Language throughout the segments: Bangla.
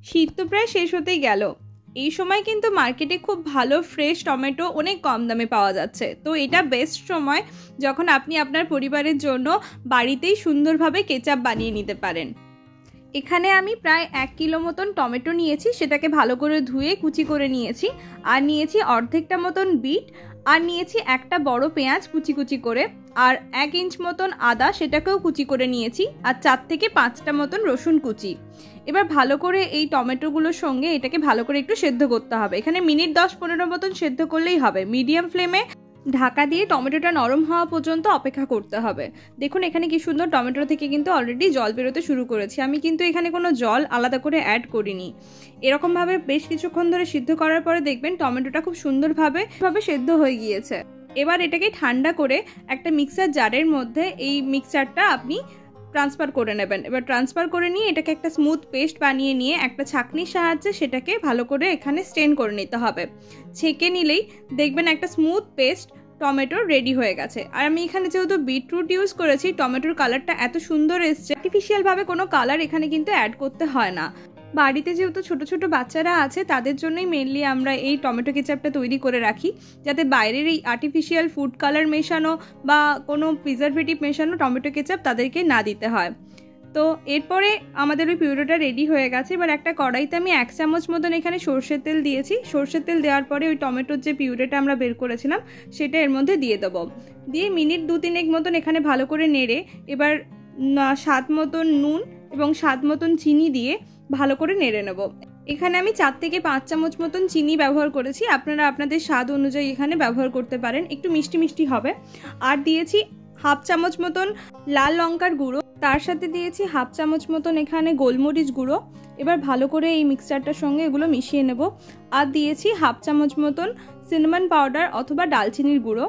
শীত তো প্রায় শেষ হতেই গেল। এই সময় কিন্তু মার্কেটে খুব ভালো ফ্রেশ টমেটো অনেক কম দামে পাওয়া যাচ্ছে। তো এটা বেস্ট সময় যখন আপনি আপনার পরিবারের জন্য বাড়িতেই সুন্দরভাবে কেচাপ বানিয়ে নিতে পারেন। এখানে আমি প্রায় 1 কিলো মতন টমেটো নিয়েছি, সেটাকে ভালো করে ধুয়ে কুচি করে নিয়েছি। আর নিয়েছি অর্ধেকটা মতন বিট, আর নিয়েছি একটা বড় পেঁয়াজ কুচি কুচি করে, আর 1 ইঞ্চ মতন আদা সেটাকেও কুচি করে নিয়েছি, আর 4 থেকে 5টা মতন রসুন কুচি। এবার ভালো করে এই টমেটোগুলোর সঙ্গে এটাকে ভালো করে একটু সেদ্ধ করতে হবে। এখানে মিনিট 10-15 মতন সেদ্ধ করলেই হবে। মিডিয়াম ফ্লেমে ঢাকা দিয়ে টমেটোটা নরম হওয়া পর্যন্ত অপেক্ষা করতে হবে। দেখুন এখানে কি সুন্দর টমেটো থেকে কিন্তু অলরেডি জল বেরোতে শুরু করেছে। আমি কিন্তু এখানে কোনো জল আলাদা করে অ্যাড করিনি। এরকমভাবে বেশ কিছুক্ষণ ধরে সিদ্ধ করার পরে দেখবেন টমেটোটা খুব সুন্দরভাবে সেদ্ধ হয়ে গিয়েছে। এবার এটাকে ঠান্ডা করে একটা মিক্সার জারের মধ্যে এই মিক্সচারটা আপনি ট্রান্সফার করে নেবেন। এবার ট্রান্সফার করে নিয়ে এটাকে একটা স্মুথ পেস্ট বানিয়ে নিয়ে একটা ছাঁকনির সাহায্যে সেটাকে ভালো করে এখানে স্ট্রেন করে নিতে হবে। ছেঁকে নিলেই দেখবেন একটা স্মুথ পেস্ট টমেটোর রেডি হয়ে গেছে। আর আমি এখানে যেহেতু বিটরুট ইউজ করেছি, টমেটোর কালারটা এত সুন্দর এসছে। আর্টিফিশিয়ালভাবে কোনো কালার এখানে কিন্তু অ্যাড করতে হয় না। বাড়িতে যেহেতু ছোট ছোট বাচ্চারা আছে, তাদের জন্যই মেনলি আমরা এই টমেটো কেচাপটা তৈরি করে রাখি, যাতে বাইরের এই আর্টিফিশিয়াল ফুড কালার মেশানো বা কোনো প্রিজারভেটিভ মেশানো টমেটো কেচাপ তাদেরকে না দিতে হয়। তো এরপরে আমাদের ওই পিউরিটা রেডি হয়ে গেছে। এবার একটা কড়াইতে আমি 1 চামচ মতন এখানে সর্ষের তেল দিয়েছি। সর্ষের তেল দেওয়ার পরে ওই টমেটোর যে পিউরিটা আমরা বের করেছিলাম সেটা এর মধ্যে দিয়ে দেবো। দিয়ে মিনিট 2-3 মতন এখানে ভালো করে নেড়ে এবার স্বাদ মতন নুন এবং স্বাদ মতন চিনি দিয়ে ভালো করে নেড়ে নেব। এখানে আমি 4 থেকে 5 চামচ মতন চিনি ব্যবহার করেছি। আপনারা আপনাদের স্বাদ অনুযায়ী এখানে ব্যবহার করতে পারেন, একটু মিষ্টি মিষ্টি হবে। আর দিয়েছি 1/2 চামচ মতন লাল লঙ্কার গুঁড়ো, তার সাথে দিয়েছি 1/2 চামচ মতন এখানে গোলমরিচ গুঁড়ো। এবার ভালো করে এই মিক্সচারটার সঙ্গে এগুলো মিশিয়ে নেব। আর দিয়েছি 1/2 চামচ মতন সিনামন পাউডার অথবা ডালচিনির গুঁড়ো।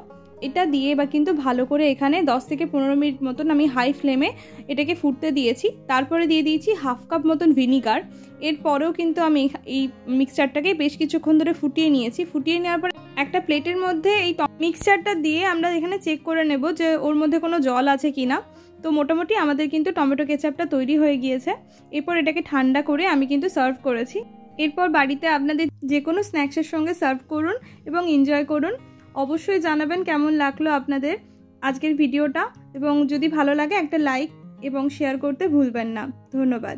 এটা দিয়ে বা কিন্তু ভালো করে এখানে 10 থেকে 15 মিনিট মতন আমি হাই ফ্লেমে এটাকে ফুটতে দিয়েছি। তারপরে দিয়ে দিয়েছি 1/2 কাপ মতন ভিনিগার। এরপরেও কিন্তু আমি এই মিক্সচারটাকে বেশ কিছুক্ষণ ধরে ফুটিয়ে নিয়েছি। ফুটিয়ে নেওয়ার পরে একটা প্লেটের মধ্যে এই মিক্সচারটা দিয়ে আমরা এখানে চেক করে নেব যে ওর মধ্যে কোনো জল আছে কিনা। তো মোটামুটি আমাদের কিন্তু টমেটো কেচাপটা তৈরি হয়ে গিয়েছে। এরপর এটাকে ঠান্ডা করে আমি কিন্তু সার্ভ করেছি। এরপর বাড়িতে আপনাদের যে কোনো স্ন্যাক্সের সঙ্গে সার্ভ করুন এবং এনজয় করুন। অবশ্যই জানাবেন কেমন লাগলো আপনাদের আজকের ভিডিওটা, এবং যদি ভালো লাগে একটা লাইক এবং শেয়ার করতে ভুলবেন না। ধন্যবাদ।